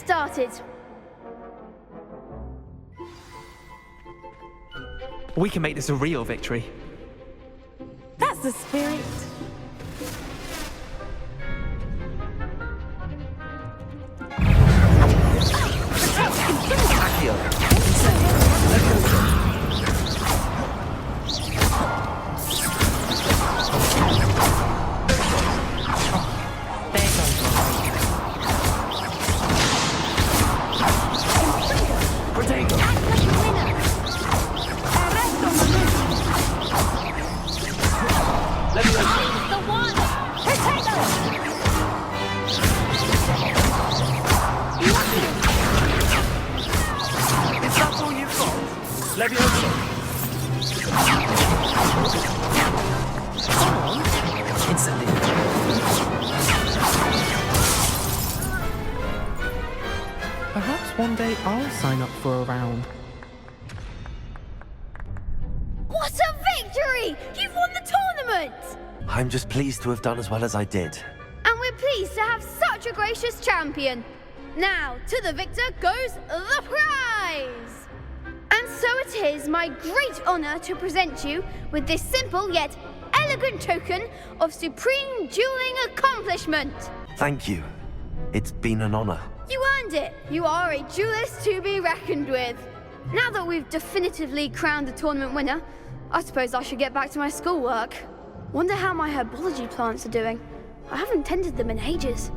started. We can make this a real victory. That's the spirit. Perhaps one day I'll sign up for a round. What a victory! You've won the tournament! I'm just pleased to have done as well as I did. And we're pleased to have such a gracious champion. Now, to the victor goes the prize! And so it is my great honour to present you with this simple yet elegant token of supreme dueling accomplishment. Thank you. It's been an honour. You earned it. You are a duelist to be reckoned with. Now that we've definitively crowned the tournament winner, I suppose I should get back to my schoolwork. Wonder how my herbology plants are doing. I haven't tended them in ages.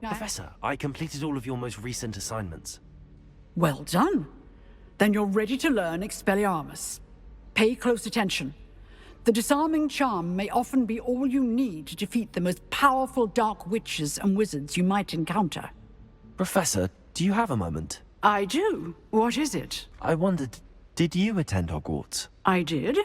Professor, I completed all of your most recent assignments. Well done. Then you're ready to learn Expelliarmus. Pay close attention. The disarming charm may often be all you need to defeat the most powerful dark witches and wizards you might encounter. Professor, do you have a moment? I do. What is it? I wondered, did you attend Hogwarts? I did.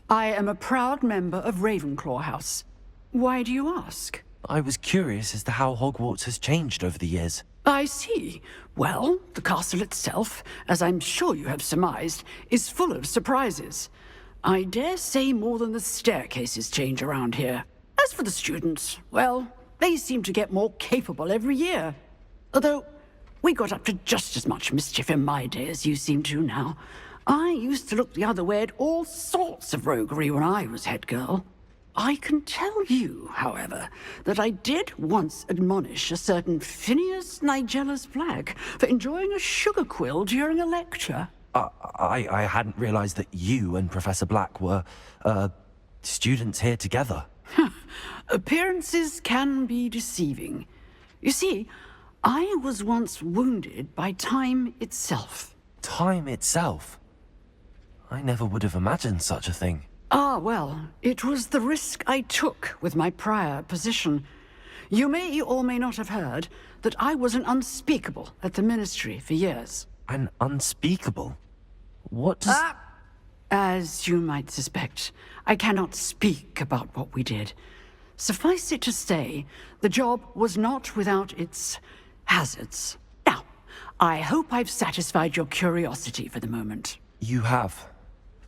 I am a proud member of Ravenclaw House. Why do you ask? I was curious as to how Hogwarts has changed over the years. I see. Well, the castle itself, as I'm sure you have surmised, is full of surprises. I dare say more than the staircases change around here. As for the students, well, they seem to get more capable every year. Although, we got up to just as much mischief in my day as you seem to now. I used to look the other way at all sorts of roguery when I was head girl. I can tell you, however, that I did once admonish a certain Phineas Nigellus Black for enjoying a sugar quill during a lecture. I hadn't realized that you and Professor Black were, students here together. Appearances can be deceiving. You see, I was once wounded by time itself. Time itself? I never would have imagined such a thing. Ah, well, it was the risk I took with my prior position. You may or may not have heard that I was an unspeakable at the Ministry for years. An unspeakable? What does... As you might suspect, I cannot speak about what we did. Suffice it to say, the job was not without its hazards. Now, I hope I've satisfied your curiosity for the moment. You have.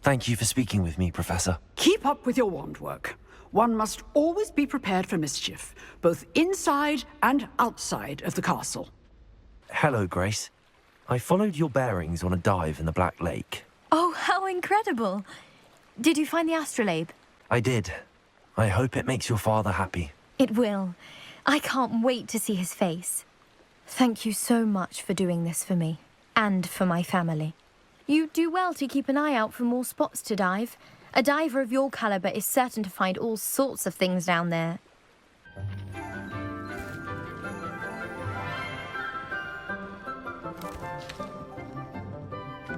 Thank you for speaking with me, Professor. Keep up with your wand work. One must always be prepared for mischief, both inside and outside of the castle. Hello, Grace. I followed your bearings on a dive in the Black Lake. Oh, how incredible. Did you find the astrolabe? I did. I hope it makes your father happy. It will. I can't wait to see his face. Thank you so much for doing this for me, and for my family. You do well to keep an eye out for more spots to dive. A diver of your caliber is certain to find all sorts of things down there.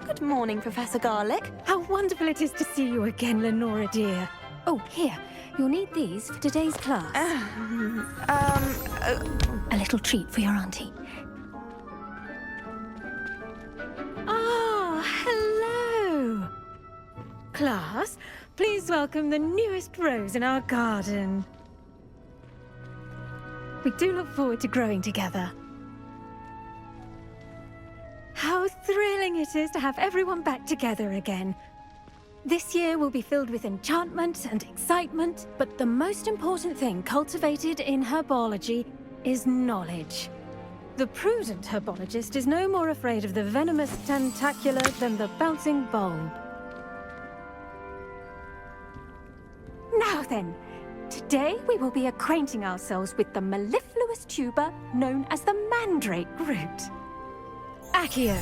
Good morning, Professor Garlick. How wonderful it is to see you again, Lenora dear. Oh, here. You'll need these for today's class. A little treat for your auntie. Ah, hello! Class, please welcome the newest rose in our garden. We do look forward to growing together. How thrilling it is to have everyone back together again. This year will be filled with enchantment and excitement, but the most important thing cultivated in herbology is knowledge. The prudent herbologist is no more afraid of the venomous tentacular than the bouncing bulb. Now then, today we will be acquainting ourselves with the mellifluous tuber known as the mandrake root. Accio.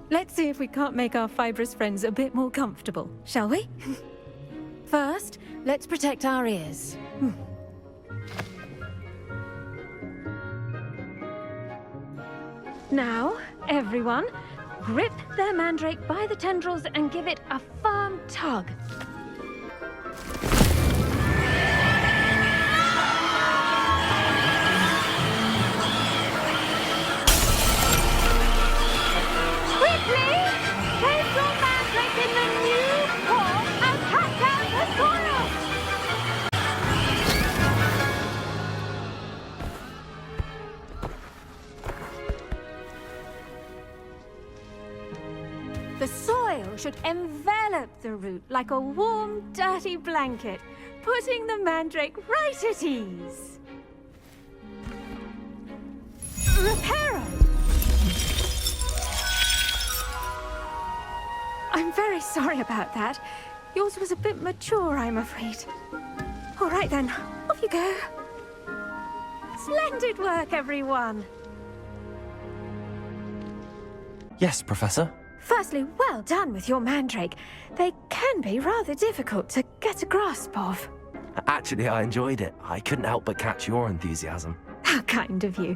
Let's see if we can't make our fibrous friends a bit more comfortable, shall we? First, let's protect our ears. Now, everyone, grip their mandrake by the tendrils and give it a firm tug. Quickly! Place your mandrake in the new pot and pack down the soil! The soil should envelop the root like a warm, dirty blanket, putting the mandrake right at ease. Reparo! I'm very sorry about that. Yours was a bit mature, I'm afraid. All right then, off you go. Splendid work, everyone. Yes, Professor. Firstly, well done with your mandrake. They can be rather difficult to get a grasp of. Actually, I enjoyed it. I couldn't help but catch your enthusiasm. How kind of you.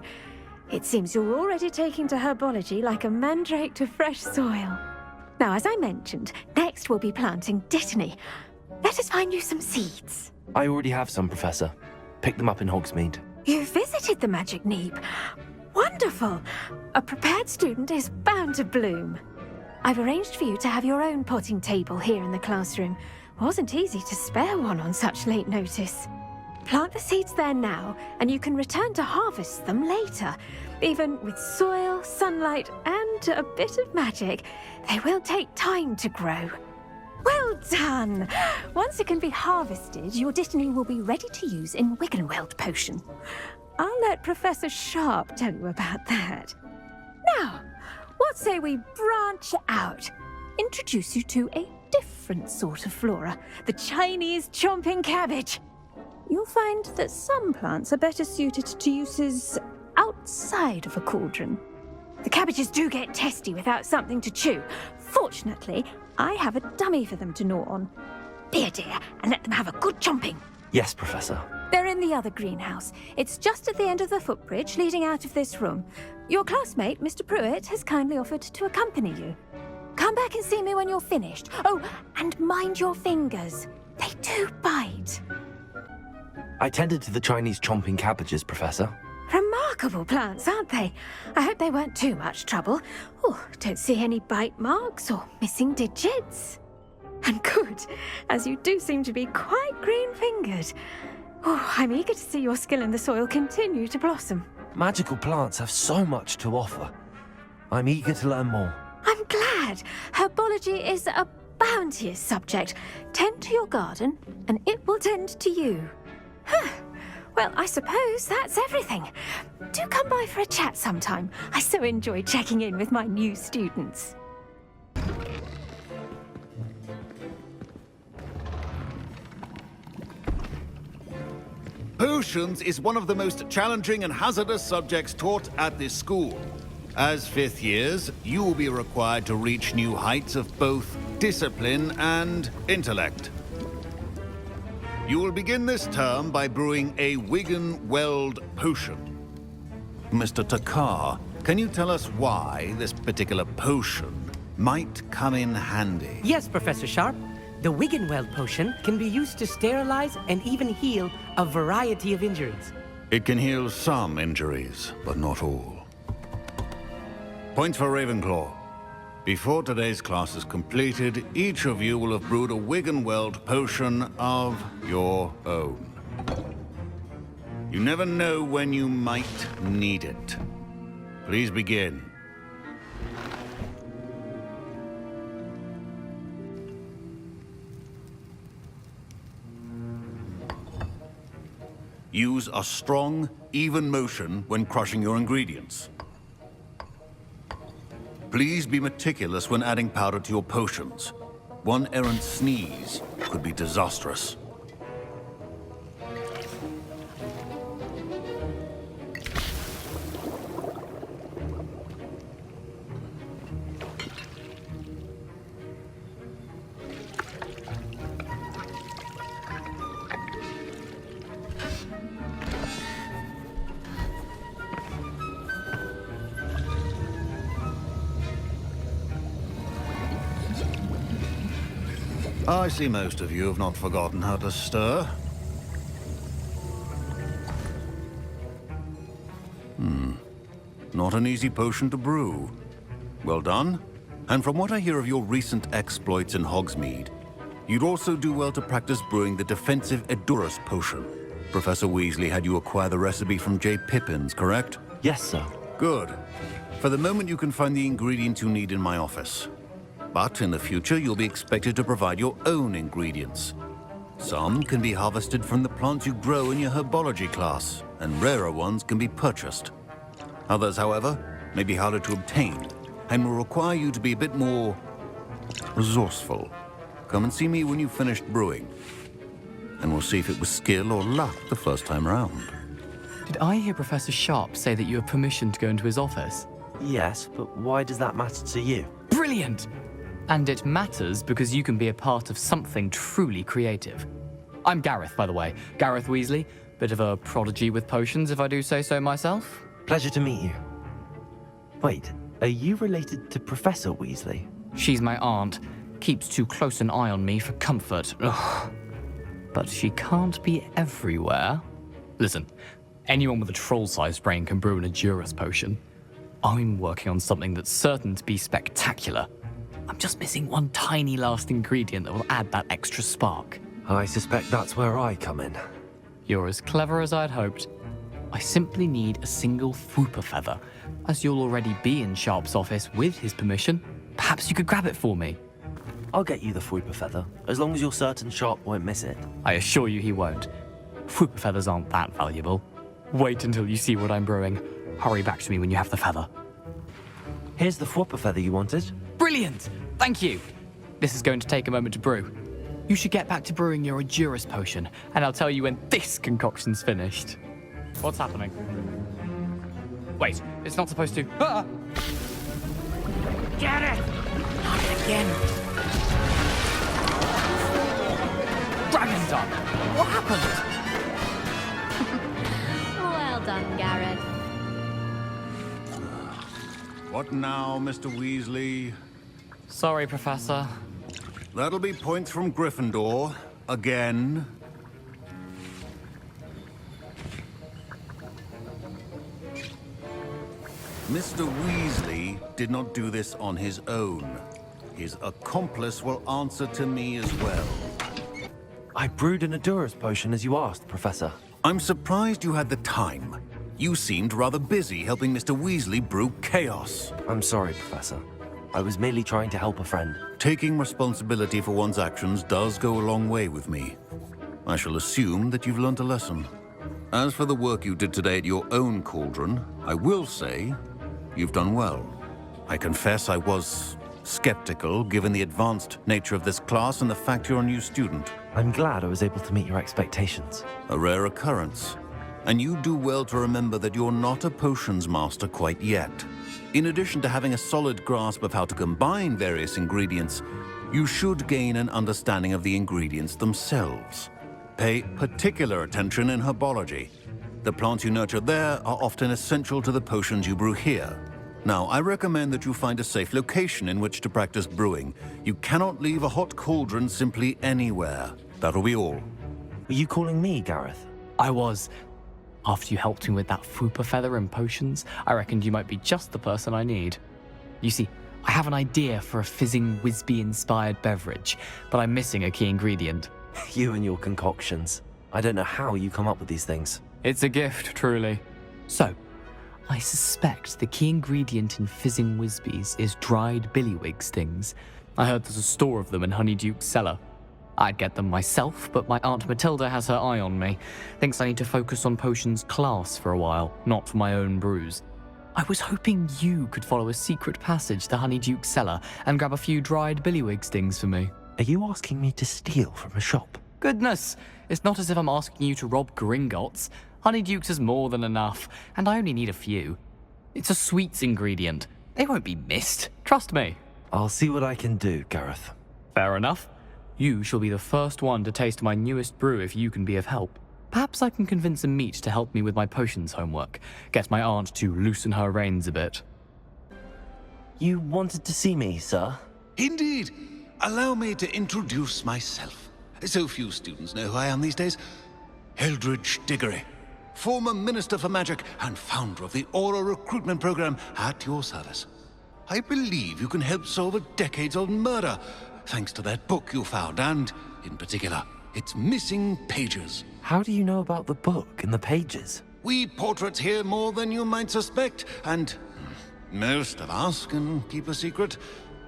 It seems you're already taking to herbology like a mandrake to fresh soil. Now, as I mentioned, next we'll be planting dittany. Let us find you some seeds. I already have some, Professor. Picked them up in Hogsmeade. You visited the Magic Neep. Wonderful! A prepared student is bound to bloom. I've arranged for you to have your own potting table here in the classroom. Wasn't easy to spare one on such late notice. Plant the seeds there now, and you can return to harvest them later. Even with soil, sunlight, and a bit of magic, they will take time to grow. Well done! Once it can be harvested, your dittany will be ready to use in Wiggenweld potion. I'll let Professor Sharp tell you about that. Now, what say we branch out? Introduce you to a different sort of flora, the Chinese chomping cabbage. You'll find that some plants are better suited to uses outside of a cauldron. The cabbages do get testy without something to chew. Fortunately, I have a dummy for them to gnaw on. Be a dear and let them have a good chomping. Yes, Professor. They're in the other greenhouse. It's just at the end of the footbridge leading out of this room. Your classmate, Mr. Pruitt, has kindly offered to accompany you. Come back and see me when you're finished. Oh, and mind your fingers. They do bite. I tended to the Chinese chomping cabbages, Professor. Remarkable plants, aren't they? I hope they weren't too much trouble. Oh, don't see any bite marks or missing digits. And good, as you do seem to be quite green-fingered. Oh, I'm eager to see your skill in the soil continue to blossom. Magical plants have so much to offer. I'm eager to learn more. I'm glad. Herbology is a bounteous subject. Tend to your garden, and it will tend to you. Huh. Well, I suppose that's everything. Do come by for a chat sometime. I so enjoy checking in with my new students. Potions is one of the most challenging and hazardous subjects taught at this school. As fifth years, you will be required to reach new heights of both discipline and intellect. You will begin this term by brewing a Wiggenweld potion. Mr. Takar, can you tell us why this particular potion might come in handy. Yes, Professor Sharp. The Wiggenweld potion can be used to sterilize and even heal a variety of injuries. It can heal some injuries, but not all. Points for Ravenclaw. Before today's class is completed, each of you will have brewed a Wiggenweld potion of your own. You never know when you might need it. Please begin. Use a strong, even motion when crushing your ingredients. Please be meticulous when adding powder to your potions. One errant sneeze could be disastrous. I see most of you have not forgotten how to stir. Not an easy potion to brew. Well done. And from what I hear of your recent exploits in Hogsmeade, you'd also do well to practice brewing the defensive Edurus potion. Professor Weasley had you acquire the recipe from J. Pippin's, correct? Yes, sir. Good. For the moment, you can find the ingredients you need in my office. But in the future, you'll be expected to provide your own ingredients. Some can be harvested from the plants you grow in your herbology class, and rarer ones can be purchased. Others, however, may be harder to obtain, and will require you to be a bit more resourceful. Come and see me when you've finished brewing, and we'll see if it was skill or luck the first time around. Did I hear Professor Sharp say that you have permission to go into his office? Yes, but why does that matter to you? Brilliant! And it matters because you can be a part of something truly creative. I'm Gareth, by the way. Gareth Weasley. Bit of a prodigy with potions, if I do say so myself. Pleasure to meet you. Wait, are you related to Professor Weasley? She's my aunt. Keeps too close an eye on me for comfort. Ugh. But she can't be everywhere. Listen, anyone with a troll-sized brain can brew an Edurus potion. I'm working on something that's certain to be spectacular. I'm just missing one tiny last ingredient that will add that extra spark. I suspect that's where I come in. You're as clever as I'd hoped. I simply need a single Fwooper feather. As you'll already be in Sharp's office with his permission, perhaps you could grab it for me. I'll get you the Fwooper feather, as long as you're certain Sharp won't miss it. I assure you he won't. Fwooper feathers aren't that valuable. Wait until you see what I'm brewing. Hurry back to me when you have the feather. Here's the Fwooper feather you wanted. Brilliant! Thank you! This is going to take a moment to brew. You should get back to brewing your Edurus potion, and I'll tell you when this concoction's finished. What's happening? Wait, it's not supposed to... Ah! Get it! Not again! Dragon Duck! What happened? Well done, Gareth. What now, Mr. Weasley? Sorry, Professor. That'll be points from Gryffindor. Again. Mr. Weasley did not do this on his own. His accomplice will answer to me as well. I brewed an Edurus potion as you asked, Professor. I'm surprised you had the time. You seemed rather busy helping Mr. Weasley brew chaos. I'm sorry, Professor. I was merely trying to help a friend. Taking responsibility for one's actions does go a long way with me. I shall assume that you've learnt a lesson. As for the work you did today at your own cauldron, I will say you've done well. I confess I was skeptical, given the advanced nature of this class and the fact you're a new student. I'm glad I was able to meet your expectations. A rare occurrence. And you do well to remember that you're not a potions master quite yet. In addition to having a solid grasp of how to combine various ingredients, you should gain an understanding of the ingredients themselves. Pay particular attention in herbology. The plants you nurture there are often essential to the potions you brew here. Now, I recommend that you find a safe location in which to practice brewing. You cannot leave a hot cauldron simply anywhere. That'll be all. Were you calling me, Gareth? I was. After you helped me with that fupa feather and potions, I reckoned you might be just the person I need. You see, I have an idea for a fizzing Whizbee-inspired beverage, but I'm missing a key ingredient. You and your concoctions. I don't know how you come up with these things. It's a gift, truly. So, I suspect the key ingredient in fizzing Whizbees is dried billywig stings. I heard there's a store of them in Honeyduke's cellar. I'd get them myself, but my Aunt Matilda has her eye on me. Thinks I need to focus on potions class for a while, not for my own brews. I was hoping you could follow a secret passage to Honeyduke's cellar and grab a few dried billywig stings for me. Are you asking me to steal from a shop? Goodness, it's not as if I'm asking you to rob Gringotts. Honeyduke's is more than enough, and I only need a few. It's a sweets ingredient. They won't be missed. Trust me. I'll see what I can do, Gareth. Fair enough. You shall be the first one to taste my newest brew if you can be of help. Perhaps I can convince a meat to help me with my potions homework. Get my aunt to loosen her reins a bit. You wanted to see me, sir? Indeed. Allow me to introduce myself. So few students know who I am these days. Eldridge Diggory, former Minister for Magic and founder of the Aura Recruitment Program, at your service. I believe you can help solve a decades-old murder, thanks to that book you found, and, in particular, its missing pages. How do you know about the book and the pages? We portraits here more than you might suspect, and most of us can keep a secret.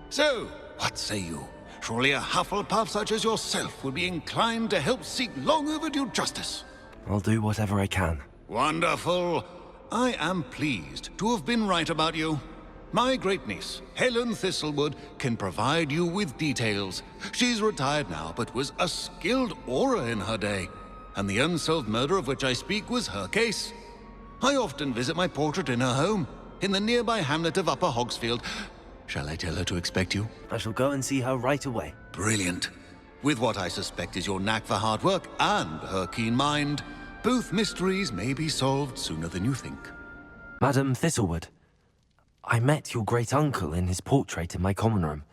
So, what say you? Surely a Hufflepuff such as yourself would be inclined to help seek long overdue justice. I'll do whatever I can. Wonderful. I am pleased to have been right about you. My great-niece, Helen Thistlewood, can provide you with details. She's retired now, but was a skilled aura in her day. And the unsolved murder of which I speak was her case. I often visit my portrait in her home, in the nearby hamlet of Upper Hogsfield. Shall I tell her to expect you? I shall go and see her right away. Brilliant. With what I suspect is your knack for hard work and her keen mind, both mysteries may be solved sooner than you think. Madam Thistlewood, I met your great-uncle in his portrait in my common room.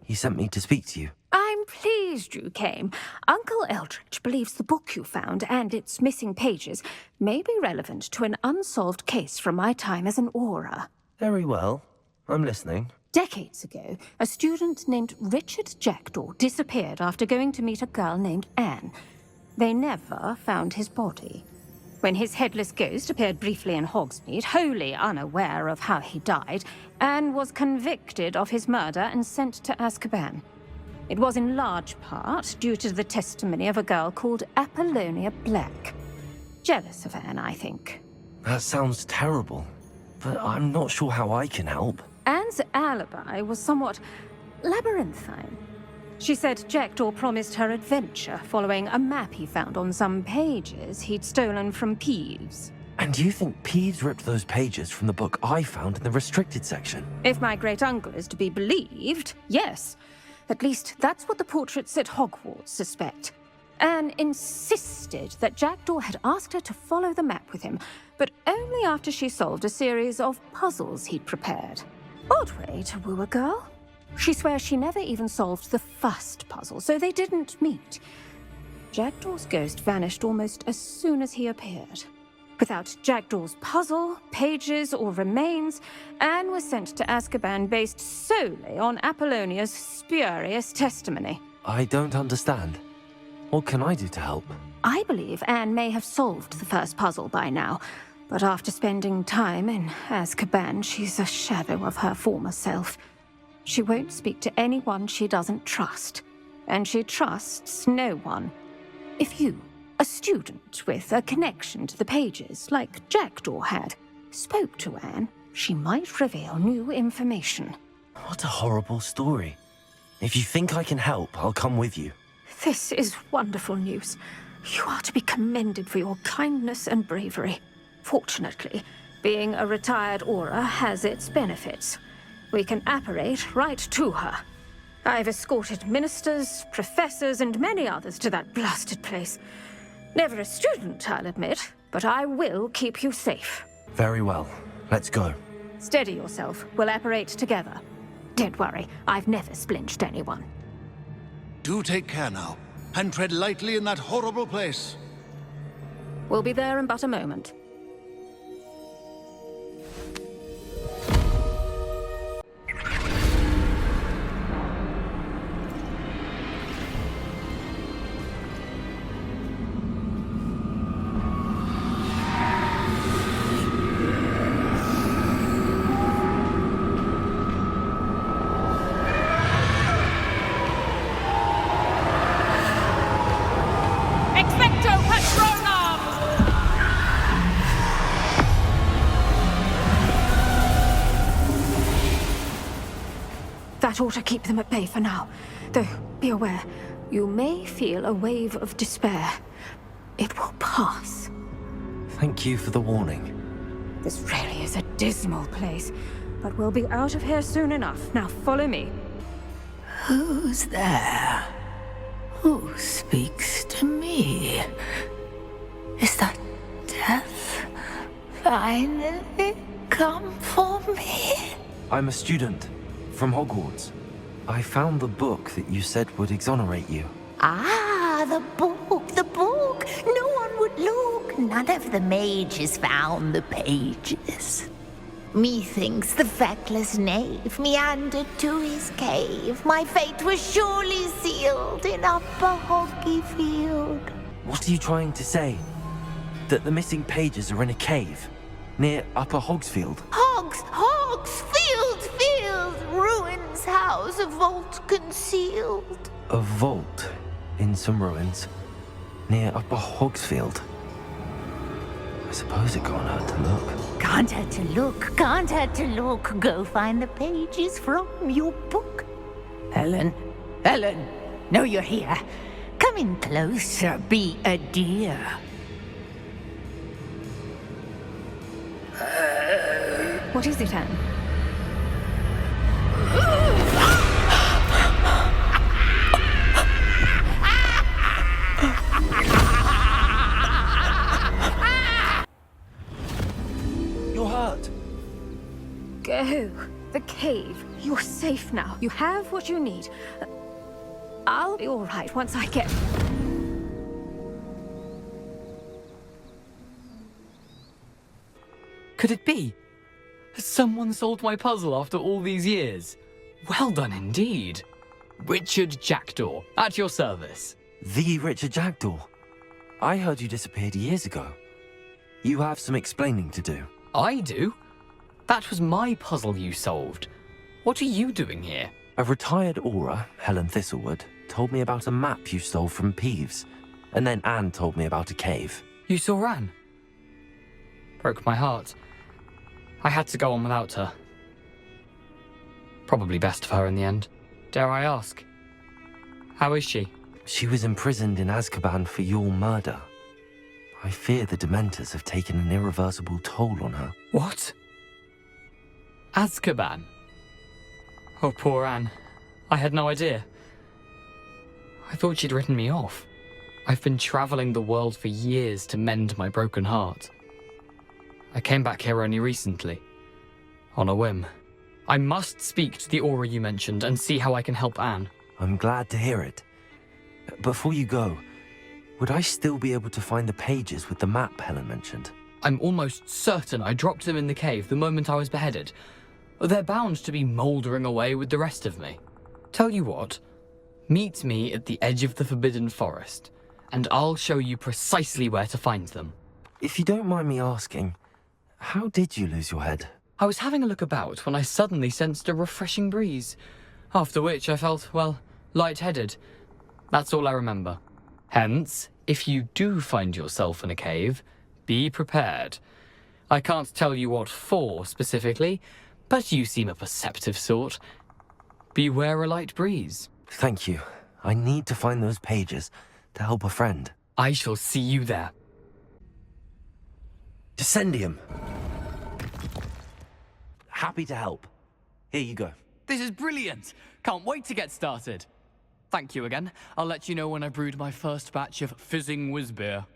He sent me to speak to you. I'm pleased you came. Uncle Eldridge believes the book you found and its missing pages may be relevant to an unsolved case from my time as an aura. Very well. I'm listening. Decades ago, a student named Richard Jackdaw disappeared after going to meet a girl named Anne. They never found his body. When his headless ghost appeared briefly in Hogsmeade, wholly unaware of how he died, Anne was convicted of his murder and sent to Azkaban. It was in large part due to the testimony of a girl called Apollonia Black. Jealous of Anne, I think. That sounds terrible, but I'm not sure how I can help. Anne's alibi was somewhat labyrinthine. She said Jackdaw promised her adventure following a map he found on some pages he'd stolen from Peeves. And you think Peeves ripped those pages from the book I found in the restricted section? If my great-uncle is to be believed, yes. At least that's what the portraits at Hogwarts suspect. Anne insisted that Jackdaw had asked her to follow the map with him, but only after she solved a series of puzzles he'd prepared. Odd way to woo a girl. She swears she never even solved the first puzzle, so they didn't meet. Jackdaw's ghost vanished almost as soon as he appeared. Without Jackdaw's puzzle, pages, or remains, Anne was sent to Azkaban based solely on Apollonia's spurious testimony. I don't understand. What can I do to help? I believe Anne may have solved the first puzzle by now, but after spending time in Azkaban, she's a shadow of her former self. She won't speak to anyone she doesn't trust, and she trusts no one. If you, a student with a connection to the pages, like Jackdaw had, spoke to Anne, she might reveal new information. What a horrible story. If you think I can help, I'll come with you. This is wonderful news. You are to be commended for your kindness and bravery. Fortunately, being a retired aura has its benefits. We can apparate right to her. I've escorted ministers, professors, and many others to that blasted place. Never a student, I'll admit, but I will keep you safe. Very well. Let's go. Steady yourself. We'll apparate together. Don't worry, I've never splinched anyone. Do take care now, and tread lightly in that horrible place. We'll be there in but a moment. That ought to keep them at bay for now. Though, be aware, you may feel a wave of despair. It will pass. Thank you for the warning. This really is a dismal place, but we'll be out of here soon enough. Now follow me. Who's there? Who speaks to me? Is that death finally come for me? I'm a student from Hogwarts. I found the book that you said would exonerate you. Ah, the book, the book. No one would look. None of the mages found the pages. Methinks the feckless knave meandered to his cave. My fate was surely sealed in Upper Hoggyfield. What are you trying to say? That the missing pages are in a cave near Upper Hogsfield? Field, ruins house, a vault concealed. A vault in some ruins near Upper Hogsfield. I suppose it can't hurt to look. Can't hurt to look, can't hurt to look. Go find the pages from your book. Helen, know you're here. Come in closer, be a dear. What is it, Anne? You're hurt. Go. The cave. You're safe now. You have what you need. I'll be all right once I get... Could it be? Has someone solved my puzzle after all these years? Well done indeed. Richard Jackdaw, at your service. The Richard Jackdaw. I heard you disappeared years ago. You have some explaining to do. I do? That was my puzzle you solved. What are you doing here? A retired Aura, Helen Thistlewood, told me about a map you stole from Peeves. And then Anne told me about a cave. You saw Anne? Broke my heart. I had to go on without her. Probably best for her in the end. Dare I ask? How is she? She was imprisoned in Azkaban for your murder. I fear the Dementors have taken an irreversible toll on her. What? Azkaban? Oh, poor Anne. I had no idea. I thought she'd written me off. I've been traveling the world for years to mend my broken heart. I came back here only recently, on a whim. I must speak to the Aura you mentioned and see how I can help Anne. I'm glad to hear it. Before you go, would I still be able to find the pages with the map Helen mentioned? I'm almost certain I dropped them in the cave the moment I was beheaded. They're bound to be mouldering away with the rest of me. Tell you what, meet me at the edge of the Forbidden Forest, and I'll show you precisely where to find them. If you don't mind me asking, how did you lose your head? I was having a look about when I suddenly sensed a refreshing breeze, after which I felt, well, lightheaded. That's all I remember. Hence, if you do find yourself in a cave, be prepared. I can't tell you what for specifically, but you seem a perceptive sort. Beware a light breeze. Thank you. I need to find those pages to help a friend. I shall see you there. Descendium. Happy to help. Here you go. This is brilliant! Can't wait to get started. Thank you again. I'll let you know when I brewed my first batch of fizzing whiz beer.